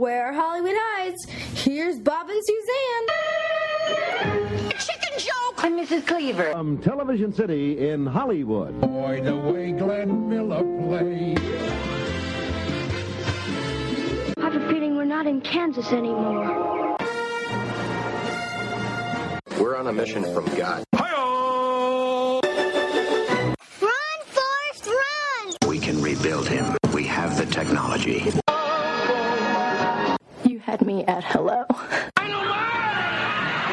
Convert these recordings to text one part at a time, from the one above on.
Where Hollywood hides, here's Bob and Suzanne. Chicken joke! I'm Mrs. Cleaver. From Television City in Hollywood. Boy, the way Glenn Miller plays. I have a feeling we're not in Kansas anymore. We're on a mission from God. Run, Forrest, run! We can rebuild him. We have the technology. You had me at hello.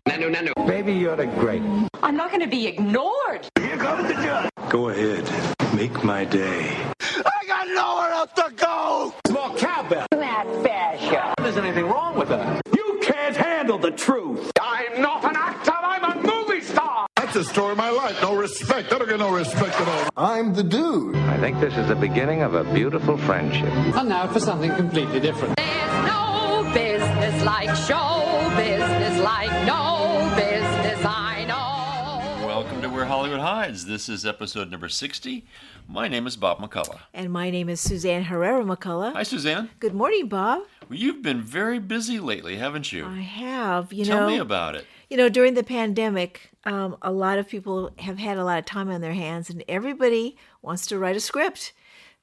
Nanu. Baby, you're the great. I'm not going to be ignored. Here comes the judge. Go ahead. Make my day. I got nowhere else to go. Small cowbell. That fashion. There's anything wrong with that. You can't handle the truth. I'm not an actor. I'm a movie star. That's the story of my life. No respect. I don't get no respect at all. I'm the dude. I think this is the beginning of a beautiful friendship. And now for something completely different. There's no business like show business, like no business I know. Welcome to Where Hollywood Hides. This is episode number 60. My name is Bob McCullough. And my name is Suzanne Herrera McCullough. Hi, Suzanne. Good morning, Bob. Well, you've been very busy lately, haven't you? I have. Tell me about it. During the pandemic, a lot of people have had a lot of time on their hands, and everybody wants to write a script.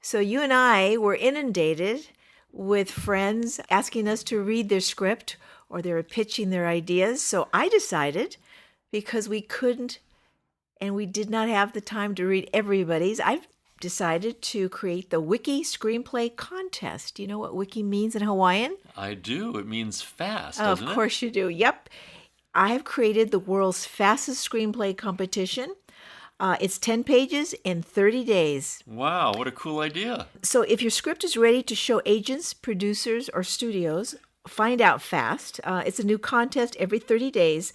So you and I were inundated with friends asking us to read their script, or they were pitching their ideas. So I decided, because we couldn't and we did not have the time to read everybody's, I've decided to create the Wiki Screenplay Contest. Do you know what Wiki means in Hawaiian? I do. It means fast, Of doesn't it? course you do. Yep. I have created the world's fastest screenplay competition. It's 10 pages in 30 days. Wow, what a cool idea. So if your script is ready to show agents, producers, or studios, find out fast. It's a new contest every 30 days.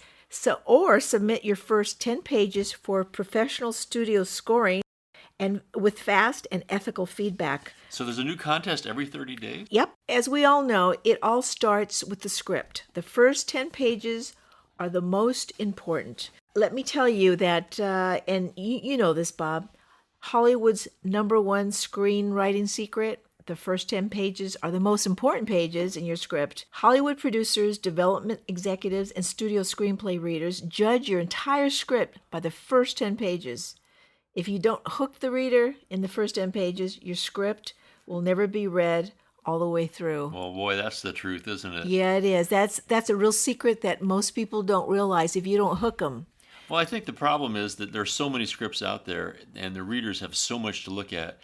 Or submit your first 10 pages for professional studio scoring and with fast and ethical feedback. So there's a new contest every 30 days? Yep. As we all know, it all starts with the script. The first 10 pages are the most important. Let me tell you that, and you know this, Bob, Hollywood's number one screenwriting secret, the first 10 pages are the most important pages in your script. Hollywood producers, development executives, and studio screenplay readers judge your entire script by the first 10 pages. If you don't hook the reader in the first 10 pages, your script will never be read all the way through. Well, boy, that's the truth, isn't it? Yeah, it is. That's a real secret that most people don't realize if you don't hook them. Well, I think the problem is that there's so many scripts out there, and the readers have so much to look at.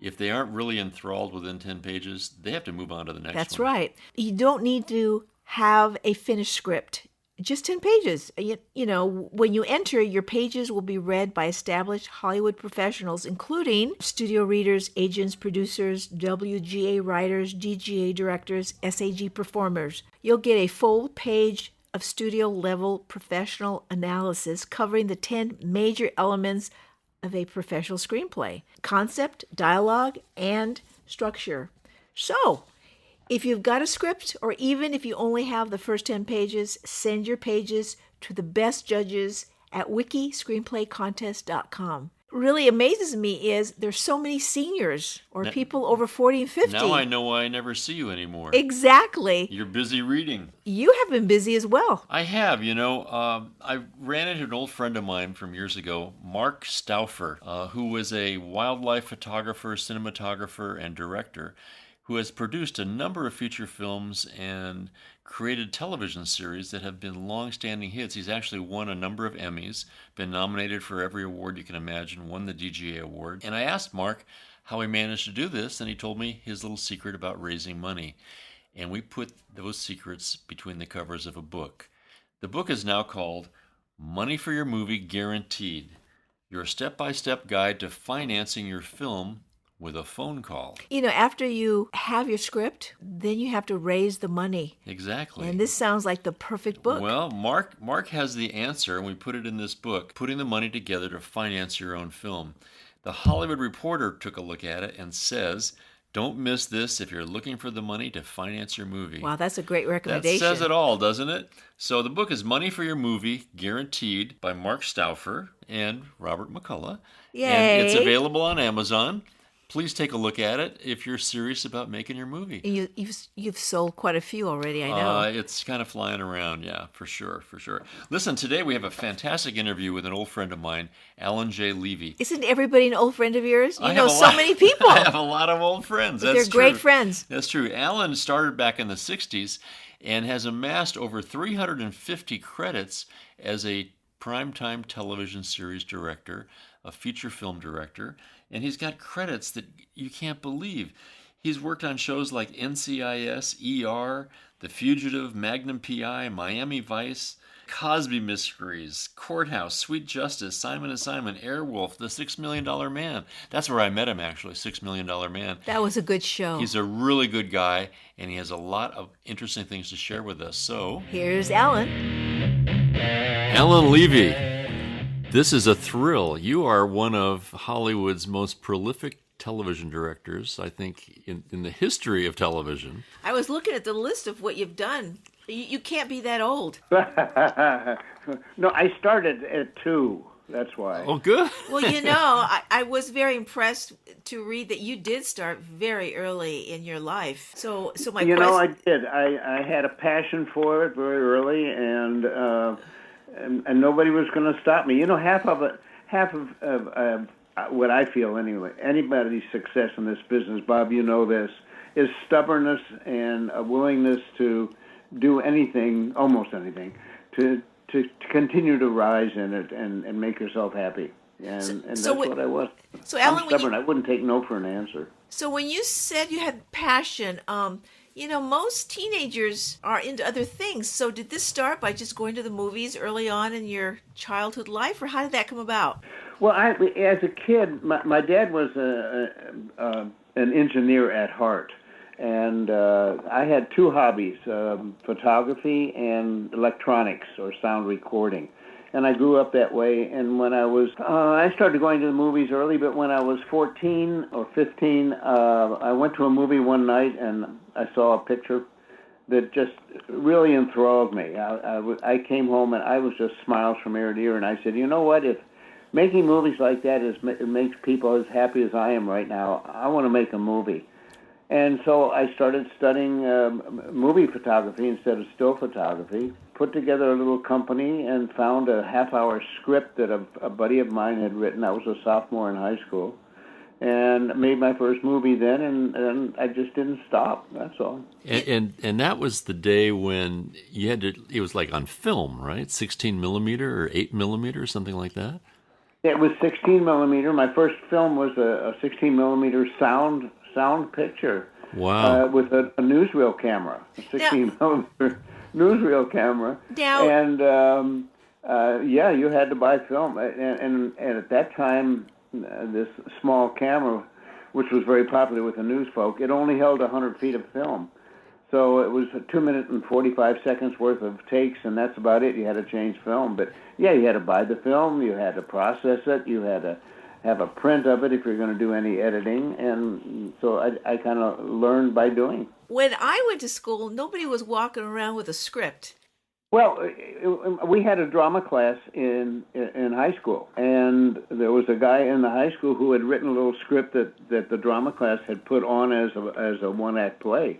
If they aren't really enthralled within 10 pages, they have to move on to the next one. That's right. You don't need to have a finished script. Just 10 pages. When you enter, your pages will be read by established Hollywood professionals, including studio readers, agents, producers, WGA writers, DGA directors, SAG performers. You'll get a full page of studio-level professional analysis covering the 10 major elements of a professional screenplay: concept, dialogue, and structure. So, if you've got a script, or even if you only have the first 10 pages, send your pages to the best judges at wikiscreenplaycontest.com. Really amazes me is there's so many seniors or people over 40 and 50. Now I know why I never see you anymore. Exactly. You're busy reading. You have been busy as well. I have. I ran into an old friend of mine from years ago, Mark Stauffer, who was a wildlife photographer, cinematographer, and director, who has produced a number of feature films and created television series that have been long-standing hits. He's actually won a number of Emmys, been nominated for every award you can imagine, won the DGA award. And I asked Mark how he managed to do this, and he told me his little secret about raising money. And we put those secrets between the covers of a book. The book is now called Money for Your Movie Guaranteed, your step-by-step guide to financing your film with a phone call. After you have your script, then you have to raise the money. Exactly. And this sounds like the perfect book. Well, Mark has the answer, and we put it in this book, Putting the Money Together to Finance Your Own Film. The Hollywood Reporter took a look at it and says, don't miss this if you're looking for the money to finance your movie. Wow, that's a great recommendation. That says it all, doesn't it? So the book is Money for Your Movie Guaranteed by Mark Stauffer and Robert McCullough. Yay. And it's available on Amazon. please take a look at it if you're serious about making your movie. And you've sold quite a few already, I know. It's kind of flying around, yeah, for sure. Listen, today we have a fantastic interview with an old friend of mine, Alan J. Levy. Isn't everybody an old friend of yours? You I know have so many people. I have a lot of old friends. That's They're great true. friends. That's true. Alan started back in the 60s and has amassed over 350 credits as a primetime television series director, a feature film director, and he's got credits that you can't believe. He's worked on shows like NCIS, ER, The Fugitive, Magnum P.I., Miami Vice, Cosby Mysteries, Courthouse, Sweet Justice, Simon & Simon, Airwolf, The $6 Million Man. That's where I met him, actually, $6 Million Man. That was a good show. He's a really good guy, and he has a lot of interesting things to share with us. So, here's Alan. Alan Levy. This is a thrill. You are one of Hollywood's most prolific television directors, I think, in the history of television. I was looking at the list of what you've done. You can't be that old. No, I started at 2. That's why. Oh, good. Well, you know, I was very impressed to read that you did start very early in your life. So my question... You know, I did. I had a passion for it very early, and nobody was going to stop me. You know, half of what I feel anyway, anybody's success in this business, Bob, you know this, is stubbornness and a willingness to do anything, almost anything, to continue to rise in it and make yourself happy. And that's what I was. So, Alan, I'm stubborn. I wouldn't take no for an answer. So when you said you had passion, you know, most teenagers are into other things. So did this start by just going to the movies early on in your childhood life, or how did that come about? Well, as a kid, my dad was an engineer at heart, and I had 2 hobbies, photography and electronics or sound recording. And I grew up that way, and when I started going to the movies early, but when I was 14 or 15, I went to a movie one night, and I saw a picture that just really enthralled me. I came home, and I was just smiles from ear to ear, and I said, you know what, if making movies like that it makes people as happy as I am right now, I want to make a movie. And so I started studying movie photography instead of still photography, put together a little company, and found a half-hour script that a buddy of mine had written. I was a sophomore in high school, and made my first movie then, and I just didn't stop. That's all. And that was the day when you had to, it was like on film, right? 16 millimeter or 8 millimeter, something like that? It was 16 millimeter. My first film was a 16 millimeter sound picture. Wow. With a newsreel camera, a 16 millimeter newsreel camera. Now, and you had to buy film. And at that time, this small camera, which was very popular with the news folk, it only held 100 feet of film. So it was 2 minutes and 45 seconds worth of takes, and that's about it. You had to change film. But, yeah, you had to buy the film. You had to process it. You had to have a print of it if you're going to do any editing. And so I kind of learned by doing. When I went to school, nobody was walking around with a script. Well, we had a drama class in high school, and there was a guy in the high school who had written a little script that the drama class had put on as a one-act play.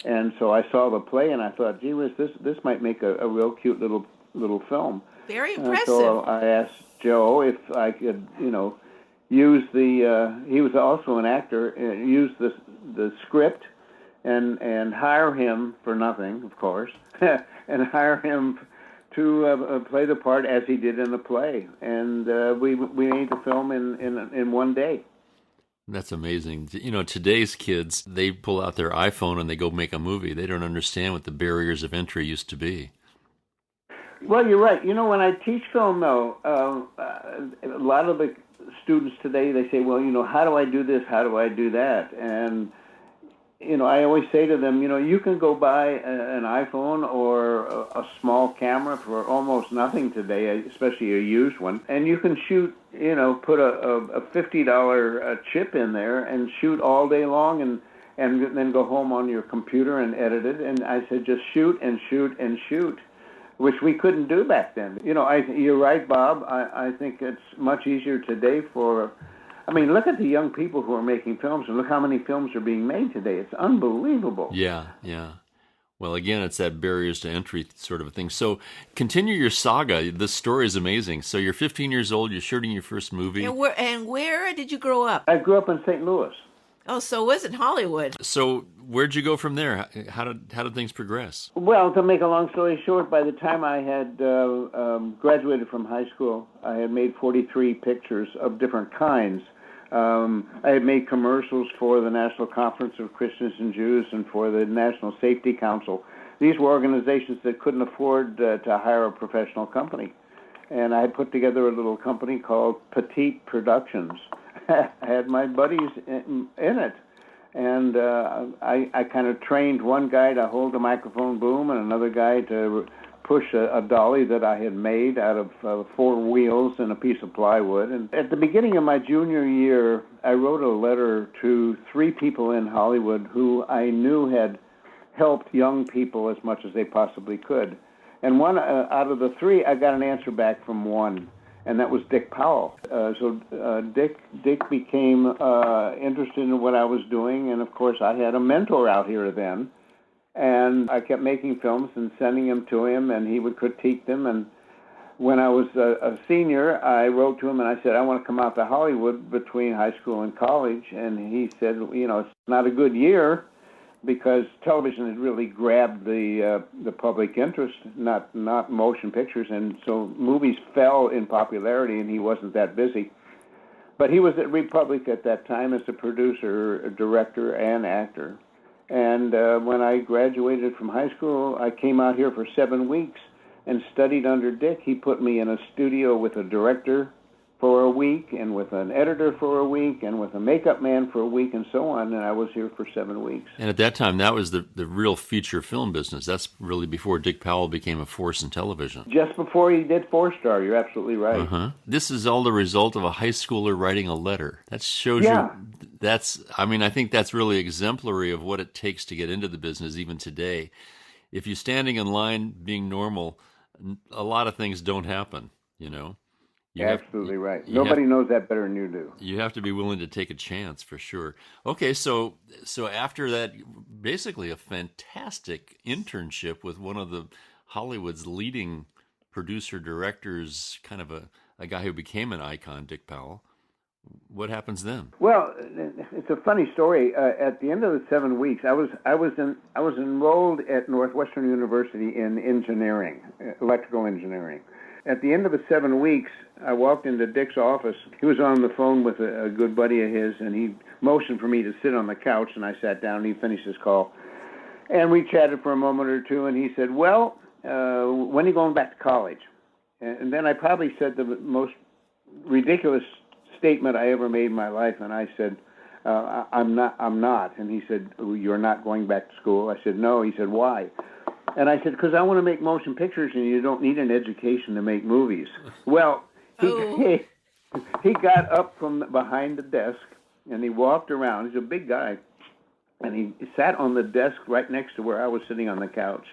And so I saw the play, and I thought, gee whiz, this might make a real cute little film. Very impressive. So I asked Joe if I could, use he was also an actor, use the script and hire him for nothing, of course, and hire him to play the part as he did in the play. And we made the film in one day. That's amazing. Today's kids, they pull out their iPhone and they go make a movie. They don't understand what the barriers of entry used to be. Well, you're right. When I teach film, though, a lot of the students today, they say, well, how do I do this? How do I do that? And, I always say to them, you can go buy an iPhone or a small camera for almost nothing today, especially a used one, and you can shoot, put a $50 chip in there and shoot all day long and then go home on your computer and edit it. And I said, just shoot and shoot and shoot, which we couldn't do back then. You're right, Bob. I think it's much easier today for I mean, look at the young people who are making films, and look how many films are being made today. It's unbelievable. Yeah, yeah. Well, again, it's that barriers to entry sort of a thing. So continue your saga. The story is amazing. So you're 15 years old. You're shooting your first movie. And where did you grow up? I grew up in St. Louis. Oh, so it wasn't Hollywood. So where'd you go from there? How did things progress? Well, to make a long story short, by the time I had graduated from high school, I had made 43 pictures of different kinds. I had made commercials for the National Conference of Christians and Jews and for the National Safety Council. These were organizations that couldn't afford to hire a professional company. And I had put together a little company called Petite Productions. I had my buddies in it. And I kind of trained one guy to hold a microphone boom and another guy to push a dolly that I had made out of 4 wheels and a piece of plywood. And at the beginning of my junior year, I wrote a letter to 3 people in Hollywood who I knew had helped young people as much as they possibly could. And one out of the 3, I got an answer back from one, and that was Dick Powell. So Dick became interested in what I was doing, and of course I had a mentor out here then. And I kept making films and sending them to him, and he would critique them. And when I was a senior, I wrote to him and I said, I want to come out to Hollywood between high school and college. And he said, it's not a good year because television had really grabbed the public interest, not motion pictures. And so movies fell in popularity, and he wasn't that busy. But he was at Republic at that time as a producer, director, and actor. And when I graduated from high school, I came out here for 7 weeks and studied under Dick. He put me in a studio with a director for a week and with an editor for a week and with a makeup man for a week and so on, and I was here for 7 weeks. And at that time, that was the real feature film business. That's really before Dick Powell became a force in television. Just before he did 4-star, you're absolutely right. Uh-huh. This is all the result of a high schooler writing a letter. That shows you, I think that's really exemplary of what it takes to get into the business even today. If you're standing in line being normal, a lot of things don't happen, Absolutely right. Nobody knows that better than you do. You have to be willing to take a chance for sure. Okay, so after that, basically a fantastic internship with one of the Hollywood's leading producer directors, kind of a guy who became an icon, Dick Powell. What happens then? Well, it's a funny story. At the end of the 7 weeks, I was enrolled at Northwestern University in engineering, electrical engineering. At the end of the 7 weeks, I walked into Dick's office. He was on the phone with a good buddy of his, and he motioned for me to sit on the couch, and I sat down, and he finished his call. And we chatted for a moment or two, and he said, well, when are you going back to college? And then I probably said the most ridiculous statement I ever made in my life, and I said, I'm not. And he said, you're not going back to school? I said, no. He said, why? And I said, because I want to make motion pictures, and you don't need an education to make movies. Well, he got up from behind the desk, and he walked around. He's a big guy. And he sat on the desk right next to where I was sitting on the couch.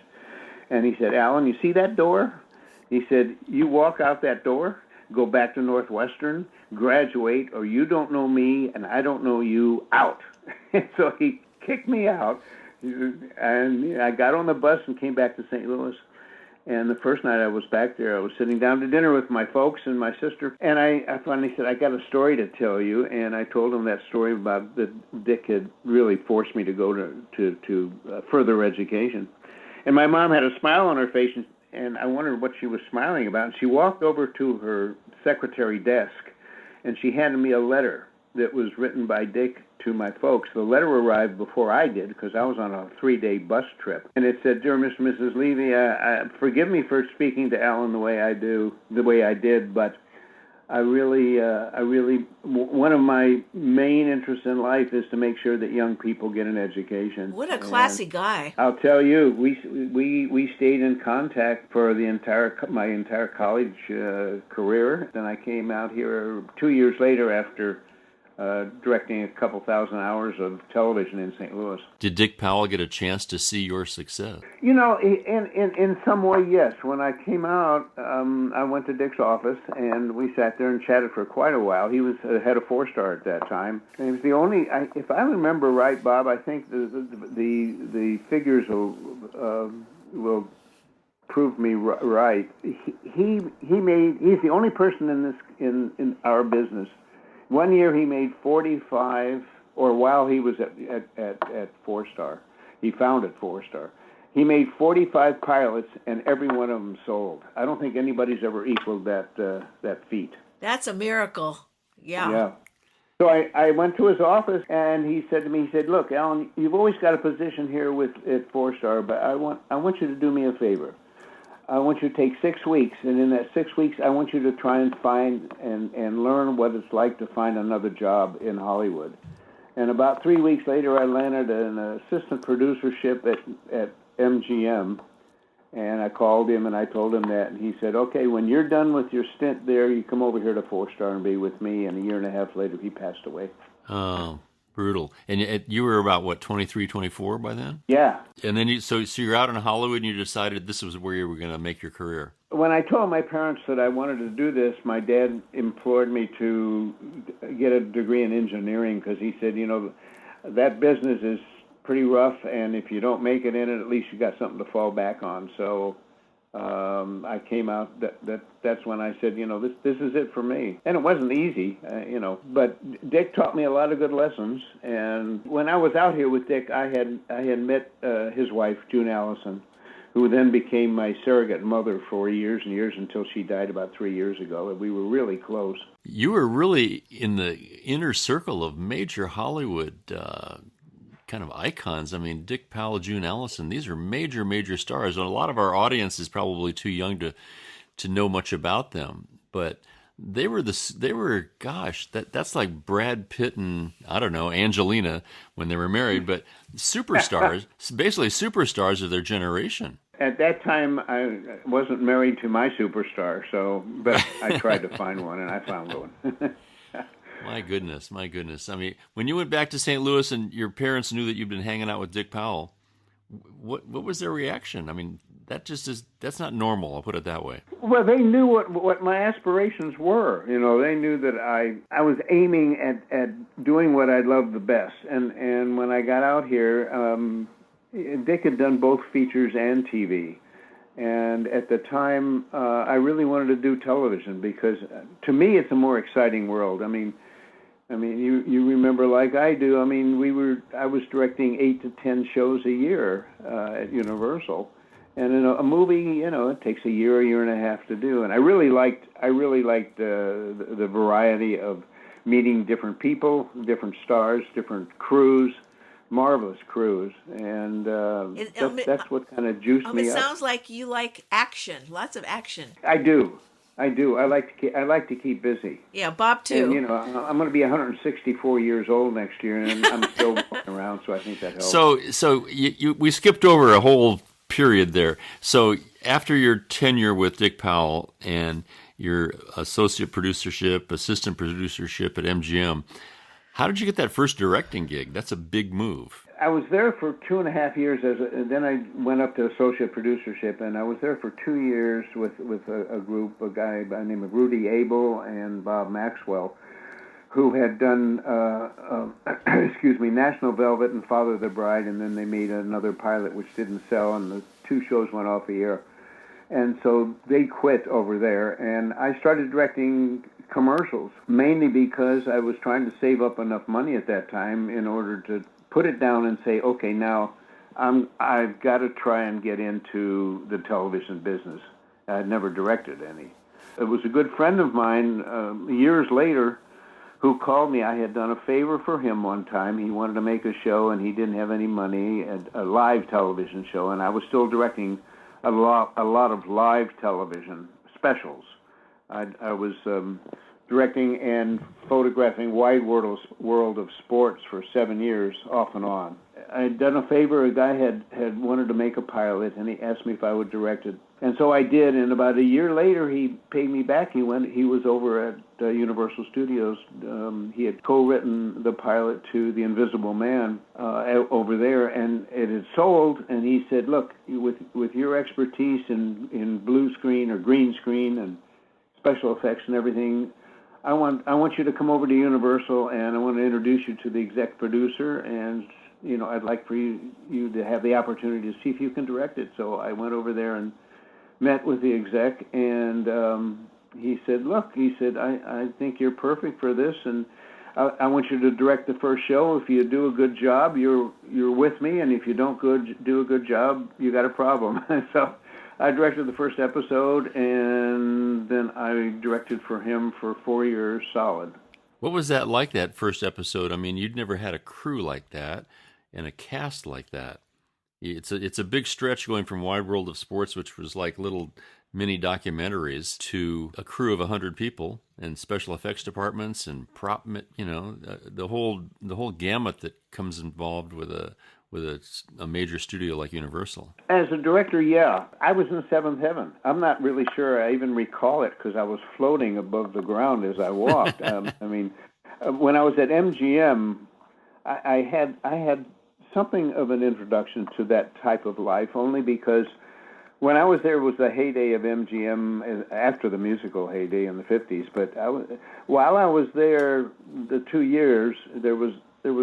And he said, Alan, you see that door? He said, you walk out that door, go back to Northwestern, graduate, or you don't know me, and I don't know you, out. And so he kicked me out. And I got on the bus and came back to St. Louis. And the first night I was back there, I was sitting down to dinner with my folks and my sister. And I finally said, I got a story to tell you. And I told him that story about that Dick had really forced me to go to further education. And my mom had a smile on her face, and I wondered what she was smiling about. And she walked over to her secretary desk, and she handed me a letter that was written by Dick to my folks. The letter arrived before I did because I was on a 3-day bus trip. And it said, Dear Mr. and Mrs. Levi, forgive me for speaking to Alan the way I did, but I really, one of my main interests in life is to make sure that young people get an education. What a classy guy. I'll tell you, we stayed in contact for my entire college career. Then I came out here 2 years later after directing a couple thousand hours of television in St. Louis. Did Dick Powell get a chance to see your success? You know, in some way, yes. When I came out, I went to Dick's office, and we sat there and chatted for quite a while. He was head of 4-Star at that time. And he was the only, if I remember right, Bob, I think the figures will prove me right. He's the only person in our business. One year he made 45, or while he was at 4-Star, he founded 4-Star. He made 45 pilots, and every one of them sold. I don't think anybody's ever equaled that feat. That's a miracle. Yeah. Yeah. So I went to his office, and he said to me, "Look, Alan, you've always got a position here at 4-Star, but I want you to do me a favor. I want you to take 6 weeks, and in that 6 weeks, I want you to try and find and learn what it's like to find another job in Hollywood." And about 3 weeks later, I landed an assistant producership at MGM, and I called him and I told him that, and he said, "Okay, when you're done with your stint there, you come over here to 4-Star and be with me." And a year and a half later, he passed away. Oh, brutal. And you were about, what, 23, 24 by then? Yeah. And then so you're out in Hollywood and you decided this was where you were going to make your career. When I told my parents that I wanted to do this, my dad implored me to get a degree in engineering because he said, you know, that business is pretty rough, and if you don't make it in it, at least you got something to fall back on. So I came out. That's when I said, you know, this is it for me. And it wasn't easy, you know. But Dick taught me a lot of good lessons. And when I was out here with Dick, I had met his wife, June Allison, who then became my surrogate mother for years and years until she died about 3 years ago. And we were really close. You were really in the inner circle of major Hollywood kind of icons. I mean, Dick Powell, June Allison, these are major, major stars. And a lot of our audience is probably too young to know much about them. But they were gosh, that's like Brad Pitt and, I don't know, Angelina when they were married, but superstars, basically superstars of their generation. At that time, I wasn't married to my superstar, but I tried to find one, and I found one. My goodness. I mean, when you went back to St. Louis and your parents knew that you'd been hanging out with Dick Powell, what was their reaction? I mean, that's not normal, I'll put it that way. Well, they knew what my aspirations were. You know, they knew that I was aiming at doing what I loved the best. And when I got out here, Dick had done both features and TV. And at the time, I really wanted to do television because, to me, it's a more exciting world. I mean, you remember like I do. I mean, I was directing 8 to 10 shows a year at Universal, and in a movie, you know, it takes a year and a half to do. And I really liked the variety of meeting different people, different stars, different crews. Marvelous crews, and that's what kind of juiced me up. It sounds like you like action, lots of action. I do. I like to keep busy. Yeah, Bob too. And, you know, I'm going to be 164 years old next year, and I'm still walking around, so I think that helps. So we skipped over a whole period there. So after your tenure with Dick Powell and your associate producership, assistant producership at MGM. How did you get that first directing gig? That's a big move. I was there for 2.5 years, then I went up to associate producership, and I was there for 2 years with a group, a guy by the name of Rudy Abel and Bob Maxwell, who had done, National Velvet and Father of the Bride, and then they made another pilot which didn't sell, and the 2 shows went off the air. And so they quit over there, and I started directing commercials, mainly because I was trying to save up enough money at that time in order to put it down and say, okay, now I've got to try and get into the television business. I'd never directed any. It was a good friend of mine years later who called me. I had done a favor for him one time. He wanted to make a show, and he didn't have any money, a live television show, and I was still directing a lot of live television specials. I was directing and photographing Wide World of Sports for 7 years, off and on. I had done a favor. A guy had wanted to make a pilot, and he asked me if I would direct it And so I did, and about a year later, he paid me back. He was over at Universal Studios. He had co-written the pilot to The Invisible Man over there, and it had sold. And he said, "Look, with your expertise in blue screen or green screen and special effects and everything, I want you to come over to Universal, and I want to introduce you to the exec producer, and I'd like for you to have the opportunity to see if you can direct it." So I went over there and met with the exec, and he said, "Look," he said, I think you're perfect for this, and I want you to direct the first show. If you do a good job, you're with me, and if you don't do a good job, you got a problem." So I directed the first episode, and then I directed for him for 4 years solid. What was that like, that first episode? I mean, you'd never had a crew like that and a cast like that. It's a big stretch going from Wide World of Sports, which was like little mini documentaries, to a crew of 100 people and special effects departments and prop, the whole gamut that comes involved with a major studio like Universal. As a director, yeah, I was in seventh heaven. I'm not really sure I even recall it because I was floating above the ground as I walked. When I was at MGM, I had something of an introduction to that type of life, only because when I was there was the heyday of MGM after the musical heyday in the 50s. But while I was there, the 2 years, there was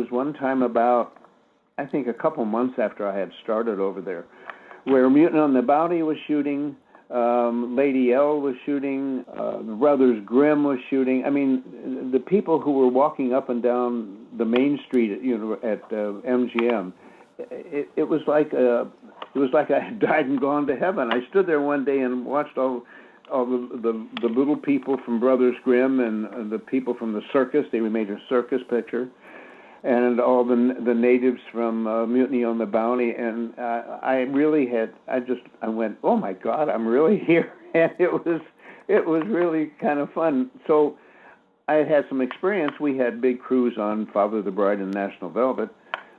one time about, I think, a couple months after I had started over there, where Mutant on the Bounty was shooting, Lady L was shooting, the Brothers Grimm was shooting. I mean, the people who were walking up and down the main street at MGM, it was like I had died and gone to heaven. I stood there one day and watched all the little people from Brothers Grimm and the people from the circus. They made a circus picture. And all the natives from Mutiny on the Bounty, and I went, "Oh my God, I'm really here," and it was really kind of fun. So I had some experience. We had big crews on Father of the Bride and National Velvet,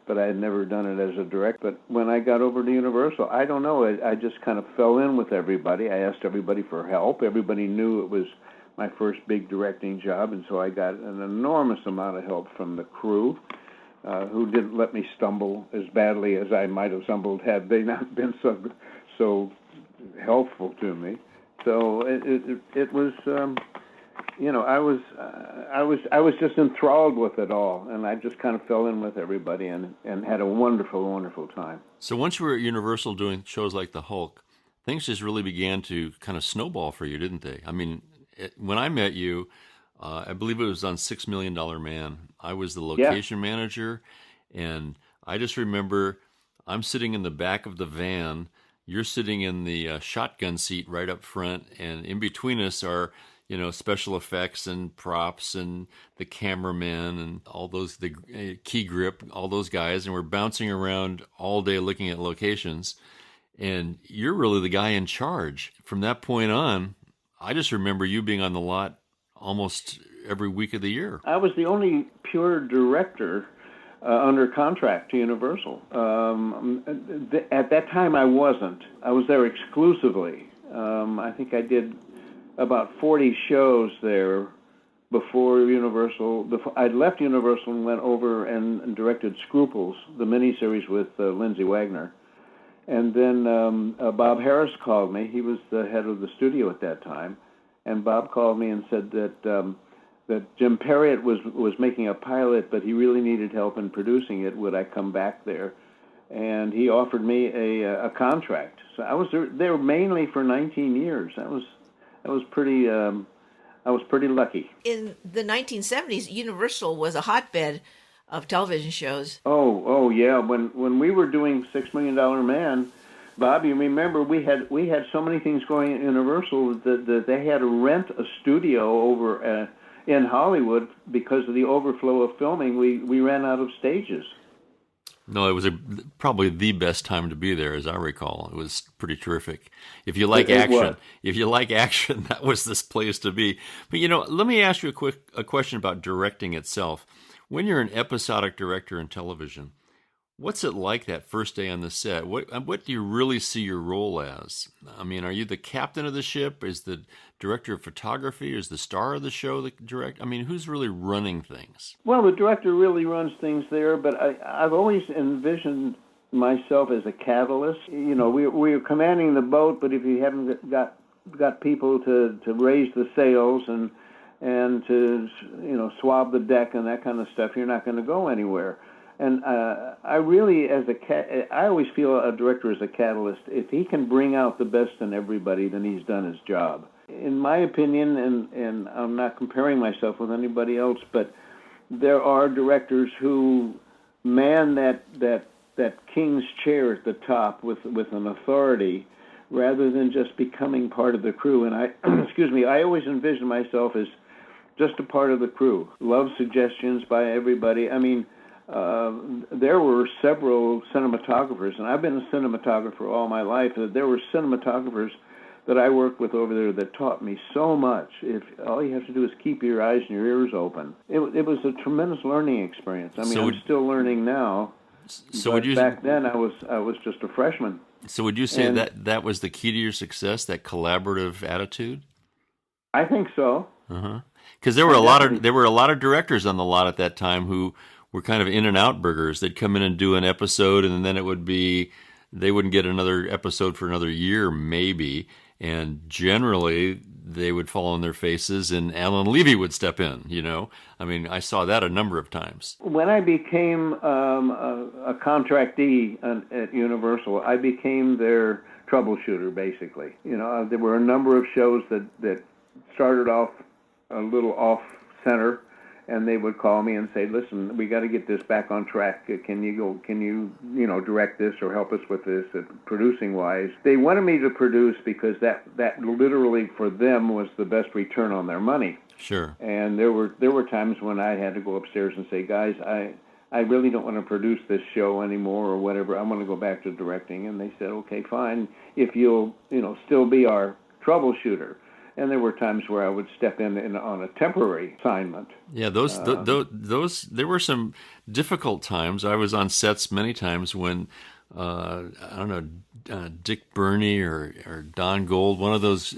but I had never done it as a direct. But when I got over to Universal, I don't know, I just kind of fell in with everybody. I asked everybody for help. Everybody knew it was my first big directing job, and so I got an enormous amount of help from the crew, who didn't let me stumble as badly as I might have stumbled had they not been so helpful to me. So it was, I was just enthralled with it all, and I just kind of fell in with everybody and had a wonderful, wonderful time. So once you were at Universal doing shows like The Hulk, things just really began to kind of snowball for you, didn't they? I mean, when I met you, I believe it was on $6 Million Man. I was the location manager, and I just remember I'm sitting in the back of the van. You're sitting in the shotgun seat right up front, and in between us are, special effects and props and the cameraman and all those, the key grip, all those guys, and we're bouncing around all day looking at locations. And you're really the guy in charge. From that point on, I just remember you being on the lot almost every week of the year. I was the only pure director under contract to Universal. At that time, I wasn't. I was there exclusively. I think I did about 40 shows there before Universal. I'd left Universal and went over and directed Scruples, the miniseries with Lindsay Wagner. And then Bob Harris called me. He was the head of the studio at that time. And Bob called me and said that Jim Perriott was making a pilot, but he really needed help in producing it. Would I come back there? And he offered me a contract. So I was there mainly for 19 years. I was pretty lucky. In the 1970s, Universal was a hotbed of television shows. Oh yeah. When we were doing $6 Million Man, Bob, you remember we had so many things going at Universal that they had to rent a studio over in Hollywood because of the overflow of filming. We ran out of stages. No, it was probably the best time to be there, as I recall. It was pretty terrific. If you like action, that was this place to be. But let me ask you a question about directing itself. When you're an episodic director in television, What's it like that first day on the set? What do you really see your role as? I mean, are you the captain of the ship? Is the director of photography? Is the star of the show the director? I mean, who's really running things? Well, the director really runs things there, but I've always envisioned myself as a catalyst. You know, we're commanding the boat, but if you haven't got people to raise the sails and to, you know, swab the deck and that kind of stuff, you're not going to go anywhere. And I really, I always feel a director is a catalyst. If he can bring out the best in everybody, then he's done his job. In my opinion, and I'm not comparing myself with anybody else, but there are directors who man that king's chair at the top with an authority, rather than just becoming part of the crew. And I, I always envision myself as just a part of the crew. Love suggestions by everybody. I mean, there were several cinematographers, and I've been a cinematographer all my life. There were cinematographers that I worked with over there that taught me so much. If all you have to do is keep your eyes and your ears open. It was a tremendous learning experience. I mean, I'm still learning now. So but back then I was just a freshman. So would you say that was the key to your success, that collaborative attitude? I think so. Because there were a lot of directors on the lot at that time who were kind of in and out burgers. They'd come in and do an episode, and then they wouldn't get another episode for another year, maybe. And generally, they would fall on their faces, and Alan Levy would step in, you know. I mean, I saw that a number of times. When I became a contractee at Universal, I became their troubleshooter, basically. You know, there were a number of shows that started off a little off-center, and they would call me and say, listen, we got to get this back on track. Can you direct this or help us with this, producing-wise? They wanted me to produce because that literally for them was the best return on their money. Sure. And there were times when I had to go upstairs and say, guys, I really don't want to produce this show anymore or whatever. I want to go back to directing. And they said, okay, fine, if you'll still be our troubleshooter. And there were times where I would step in on a temporary assignment. Yeah, those there were some difficult times. I was on sets many times when Dick Burney or Don Gold, one of those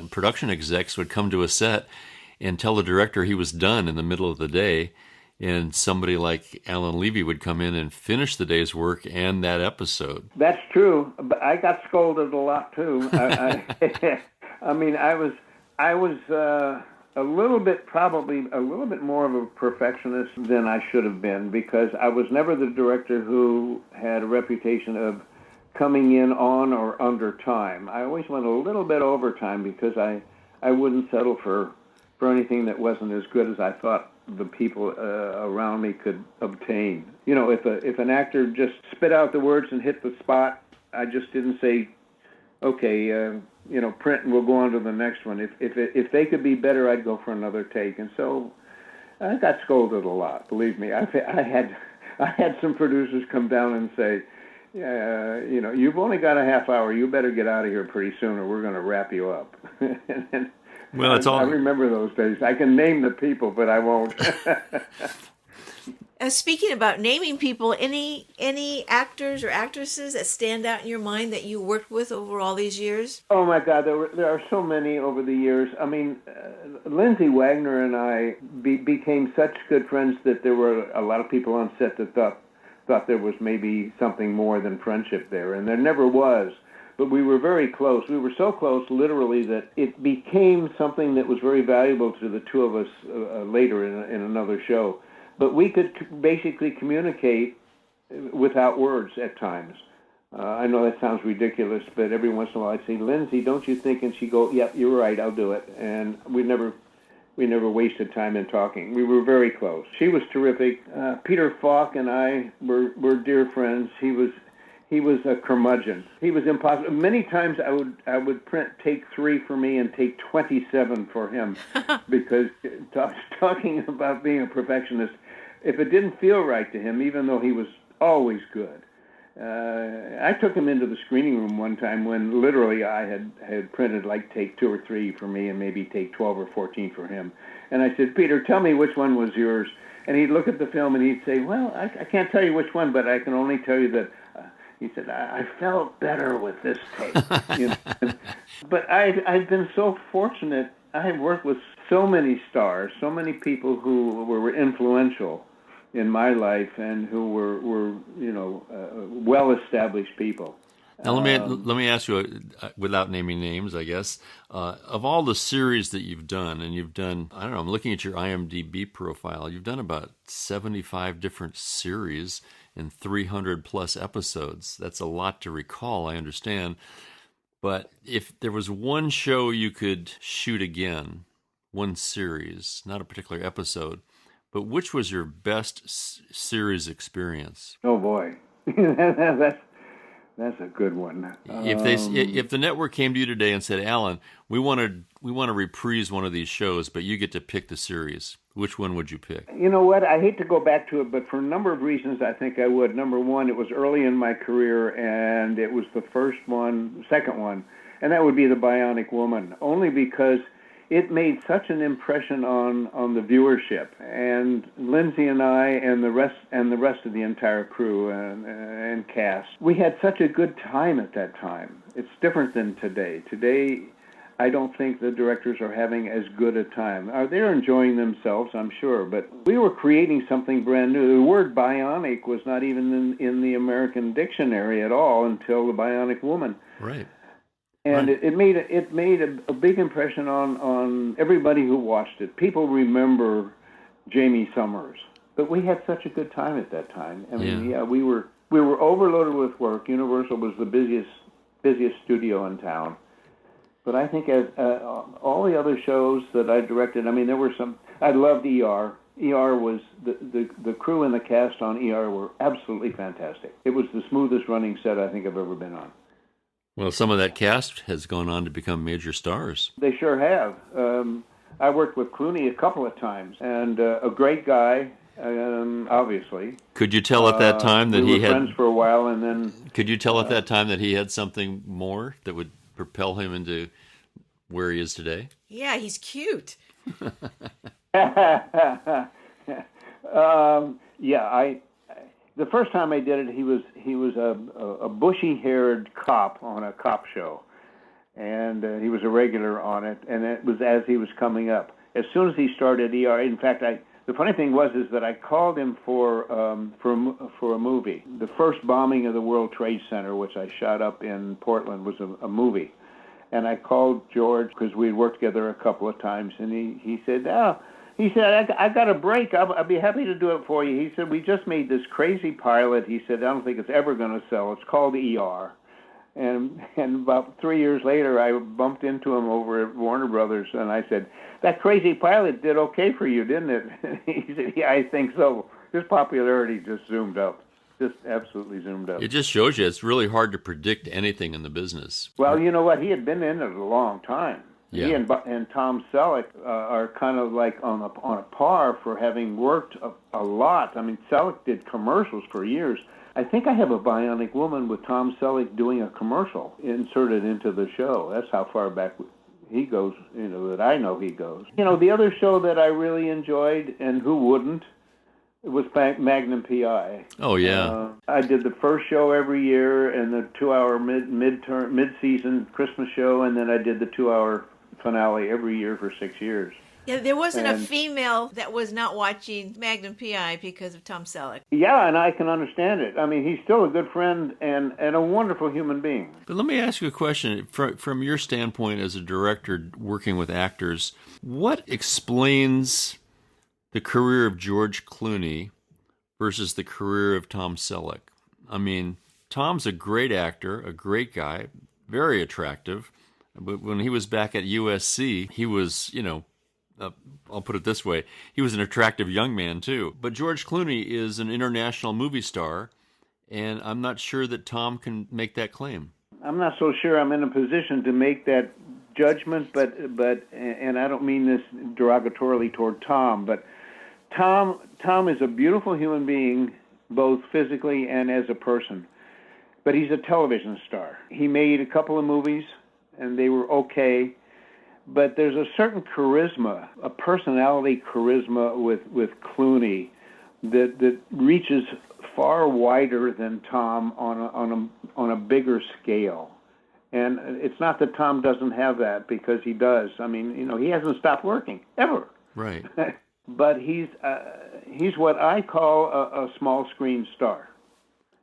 production execs, would come to a set and tell the director he was done in the middle of the day, and somebody like Alan Levy would come in and finish the day's work and that episode. That's true, but I got scolded a lot too. I mean, I was probably a little bit more of a perfectionist than I should have been, because I was never the director who had a reputation of coming in on or under time. I always went a little bit over time because I wouldn't settle for anything that wasn't as good as I thought the people around me could obtain. You know, if an actor just spit out the words and hit the spot, I just didn't say, okay, print and we'll go on to the next one. If they could be better, I'd go for another take. And so I got scolded a lot, believe me. I had some producers come down and say, you've only got a half hour. You better get out of here pretty soon or we're going to wrap you up. Well, I remember those days. I can name the people, but I won't. Speaking about naming people, any actors or actresses that stand out in your mind that you worked with over all these years? Oh my God, there are so many over the years. I mean, Lindsay Wagner and I became such good friends that there were a lot of people on set that thought there was maybe something more than friendship there, and there never was. But we were very close. We were so close, literally, that it became something that was very valuable to the two of us later in another show. But we could basically communicate without words at times. I know that sounds ridiculous, but every once in a while I'd say, Lindsay, don't you think? And she'd go, yep, you're right, I'll do it. And we never wasted time in talking. We were very close. She was terrific. Peter Falk and I were dear friends. He was a curmudgeon. He was impossible. Many times I would print take 3 for me and take 27 for him, because talking about being a perfectionist, if it didn't feel right to him, even though he was always good. I took him into the screening room one time when literally I had printed like take 2 or 3 for me and maybe take 12 or 14 for him. And I said, Peter, tell me which one was yours. And he'd look at the film and he'd say, well, I can't tell you which one, but I can only tell you that, he said, I felt better with this take. You know? But I've been so fortunate. I've worked with so many stars, so many people who were influential in my life and who were well-established people. Now let me ask you, without naming names, I guess, of all the series that you've done, and you've done, I don't know, I'm looking at your IMDb profile, you've done about 75 different series in 300 plus episodes. That's a lot to recall, I understand. But if there was one show you could shoot again, one series, not a particular episode, but which was your best series experience? Oh boy, that's a good one. If the network came to you today and said, Alan, we want to reprise one of these shows, but you get to pick the series, which one would you pick? You know what? I hate to go back to it, but for a number of reasons, I think I would. Number one, it was early in my career, and it was the second one, and that would be The Bionic Woman, only because it made such an impression on the viewership, and Lindsay and I and the rest of the entire crew and cast. We had such a good time at that time. It's different than today. Today, I don't think the directors are having as good a time. They're enjoying themselves, I'm sure, but we were creating something brand new. The word bionic was not even in the American dictionary at all until The Bionic Woman. Right. And it made a big impression on everybody who watched it. People remember Jamie Summers, but we had such a good time at that time. I mean, we were overloaded with work. Universal was the busiest studio in town. But I think as all the other shows that I directed, I mean, there were some. I loved ER. ER was the crew and the cast on ER were absolutely fantastic. It was the smoothest running set I think I've ever been on. Well, some of that cast has gone on to become major stars. They sure have. I worked with Clooney a couple of times, and a great guy, obviously. Could you tell at that time that we were friends for a while, and then... Could you tell at that time that he had something more that would propel him into where he is today? Yeah, he's cute. The first time I did it, he was a bushy-haired cop on a cop show, and he was a regular on it. And it was as he was coming up. As soon as he started ER, in fact, the funny thing was that I called him for a movie. The first bombing of the World Trade Center, which I shot up in Portland, was a movie, and I called George because we had worked together a couple of times, and he said, He said, I got a break. I'll be happy to do it for you. He said, we just made this crazy pilot. He said, I don't think it's ever going to sell. It's called ER. And about 3 years later, I bumped into him over at Warner Brothers, and I said, that crazy pilot did okay for you, didn't it? He said, yeah, I think so. His popularity just zoomed up, just absolutely zoomed up. It just shows you it's really hard to predict anything in the business. Well, you know what? He had been in it a long time. Yeah. He and Tom Selleck are kind of like on a par for having worked a lot. I mean, Selleck did commercials for years. I think I have a Bionic Woman with Tom Selleck doing a commercial inserted into the show. That's how far back he goes, that I know he goes. The other show that I really enjoyed, and who wouldn't, was Magnum P.I. Oh, yeah. I did the first show every year and the 2-hour mid-season Christmas show, and then I did the 2-hour finale every year for 6 years. Yeah, there wasn't a female that was not watching Magnum P.I. because of Tom Selleck. Yeah, and I can understand it. I mean, he's still a good friend and a wonderful human being. But let me ask you a question. From your standpoint as a director working with actors, what explains the career of George Clooney versus the career of Tom Selleck? I mean, Tom's a great actor, a great guy, very attractive. But when he was back at USC, he was, I'll put it this way, he was an attractive young man too. But George Clooney is an international movie star, and I'm not sure that Tom can make that claim. I'm not so sure I'm in a position to make that judgment, but and I don't mean this derogatorily toward Tom, but Tom is a beautiful human being, both physically and as a person. But he's a television star. He made a couple of movies, and they were okay. But there's a certain charisma, a personality charisma with Clooney that reaches far wider than Tom on a bigger scale. And it's not that Tom doesn't have that, because he does. I mean, he hasn't stopped working ever. Right. But he's what I call a small screen star.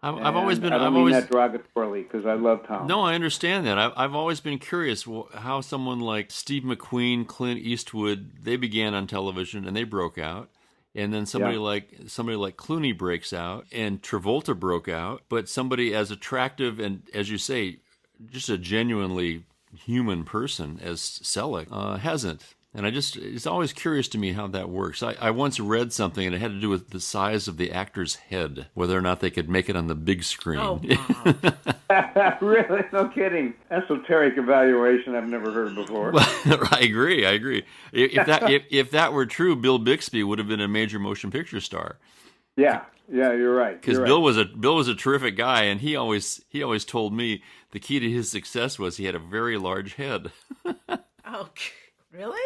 I've always been. I don't mean that derogatorily, because I love Tom. No, I understand that. I've always been curious how someone like Steve McQueen, Clint Eastwood, they began on television and they broke out. And then somebody like Clooney breaks out, and Travolta broke out. But somebody as attractive and, as you say, just a genuinely human person as Selleck hasn't. And it's always curious to me how that works. I once read something, and it had to do with the size of the actor's head, whether or not they could make it on the big screen. Oh, wow. Really? No kidding. Esoteric evaluation I've never heard before. Well, I agree. If that were true, Bill Bixby would have been a major motion picture star. Yeah, you're right. Because Bill was a terrific guy, and he always told me the key to his success was he had a very large head. Okay. Really?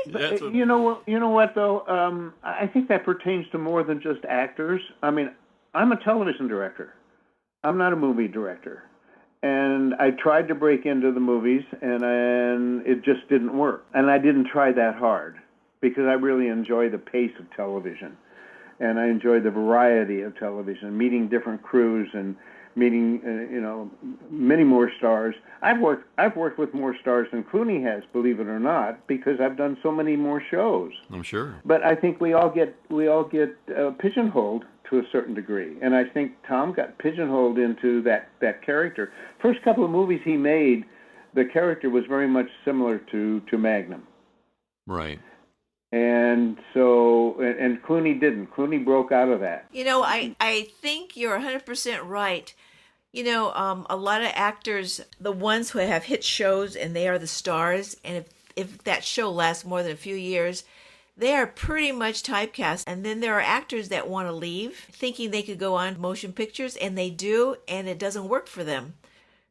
You know what though? I think that pertains to more than just actors. I mean, I'm a television director. I'm not a movie director, and I tried to break into the movies, and it just didn't work. And I didn't try that hard, because I really enjoy the pace of television, and I enjoy the variety of television, meeting different crews and meeting many more stars. I've worked with more stars than Clooney has, believe it or not, because I've done so many more shows. I'm sure. But I think we all get pigeonholed to a certain degree, and I think Tom got pigeonholed into that character. First couple of movies he made, the character was very much similar to Magnum. Right. And so, and Clooney didn't. Clooney broke out of that. I think you're 100% right. A lot of actors, the ones who have hit shows and they are the stars, and if that show lasts more than a few years, they are pretty much typecast. And then there are actors that want to leave, thinking they could go on motion pictures, and they do, and it doesn't work for them.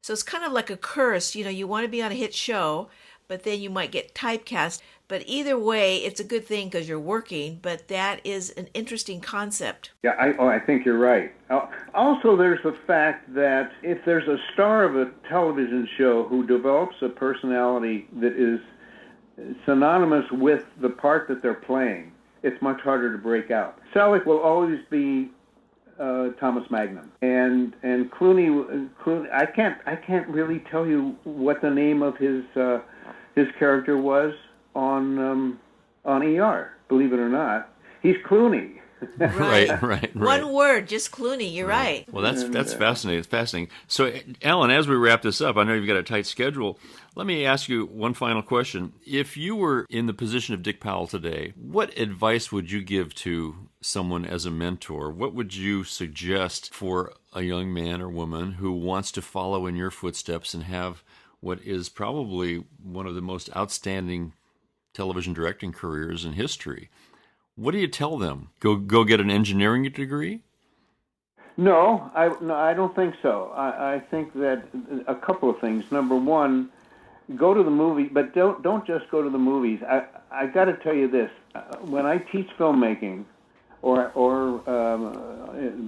So it's kind of like a curse. You want to be on a hit show, but then you might get typecast. But either way, it's a good thing because you're working, but that is an interesting concept. Yeah, I think you're right. Also, there's the fact that if there's a star of a television show who develops a personality that is synonymous with the part that they're playing, it's much harder to break out. Selleck will always be Thomas Magnum, and Clooney. I can't really tell you what the name of his character was on ER. Believe it or not, he's Clooney. Right. One word, just Clooney. You're right. Well, that's fascinating. It's fascinating. So, Alan, as we wrap this up, I know you've got a tight schedule. Let me ask you one final question. If you were in the position of Dick Powell today, what advice would you give to someone as a mentor? What would you suggest for a young man or woman who wants to follow in your footsteps and have what is probably one of the most outstanding television directing careers in history? What do you tell them? Go get an engineering degree? No, I don't think so. I think that a couple of things. Number one, go to the movie, but don't just go to the movies. I got to tell you this: when I teach filmmaking or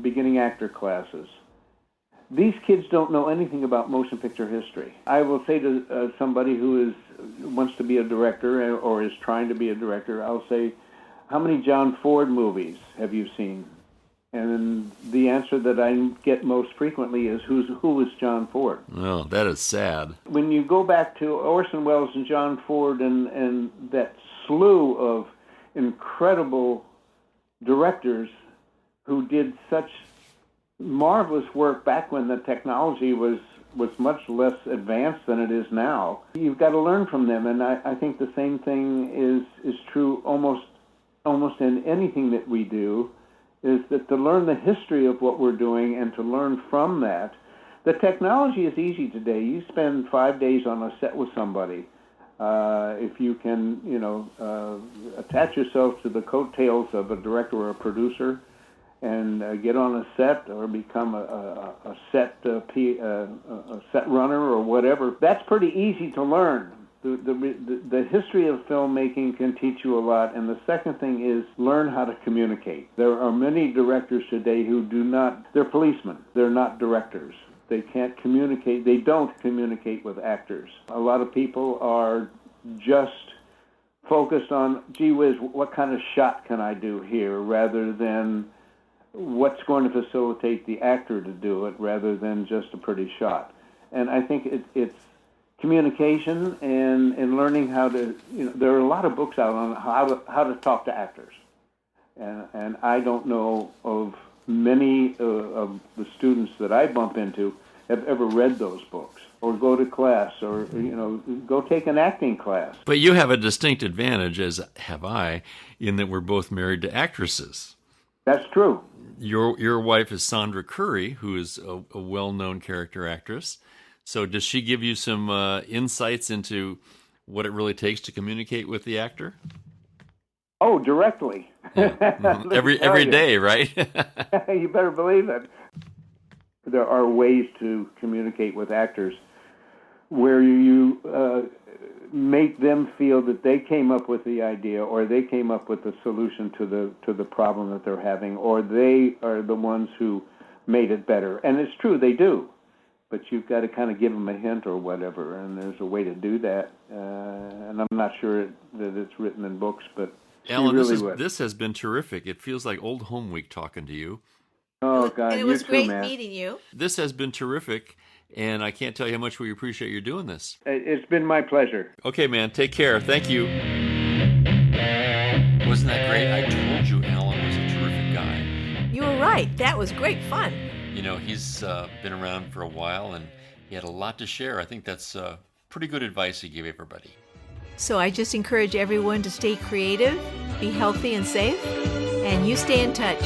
beginning actor classes, these kids don't know anything about motion picture history. I will say to somebody who wants to be a director or is trying to be a director, I'll say, how many John Ford movies have you seen? And the answer that I get most frequently is, who is John Ford? Oh, that is sad. When you go back to Orson Welles and John Ford and that slew of incredible directors who did such marvelous work back when the technology was much less advanced than it is now, you've got to learn from them. And I think the same thing is true almost in anything that we do, is that to learn the history of what we're doing and to learn from that. The technology is easy today. You spend 5 days on a set with somebody. If you can, attach yourself to the coattails of a director or a producer and get on a set or become a set runner or whatever, that's pretty easy to learn. The history of filmmaking can teach you a lot, and the second thing is learn how to communicate. There are many directors today who do not, they're policemen, they're not directors. They can't communicate, they don't communicate with actors. A lot of people are just focused on, gee whiz, what kind of shot can I do here, rather than what's going to facilitate the actor to do it, rather than just a pretty shot. And I think it's communication and learning how to, there are a lot of books out on how to talk to actors. And I don't know of many of the students that I bump into have ever read those books or go to class or, go take an acting class. But you have a distinct advantage, as have I, in that we're both married to actresses. That's true. Your wife is Sandra Curry, who is a well-known character actress. So does she give you some insights into what it really takes to communicate with the actor? Oh, directly. Yeah. Every day, right? You better believe it. There are ways to communicate with actors where you make them feel that they came up with the idea, or they came up with the solution to the problem that they're having, or they are the ones who made it better. And it's true, they do. But you've got to kind of give them a hint or whatever, and there's a way to do that. And I'm not sure that it's written in books, but Alan, really this has been terrific. It feels like old home week talking to you. Oh, God, and it was great man. meeting you. This has been terrific, and I can't tell you how much we appreciate you doing this. It's been my pleasure. Okay, man, take care. Thank you. Wasn't that great? I told you Alan was a terrific guy. You were right. That was great fun. He's been around for a while, and he had a lot to share. I think that's pretty good advice he gave everybody. So I just encourage everyone to stay creative, be healthy and safe, and you stay in touch.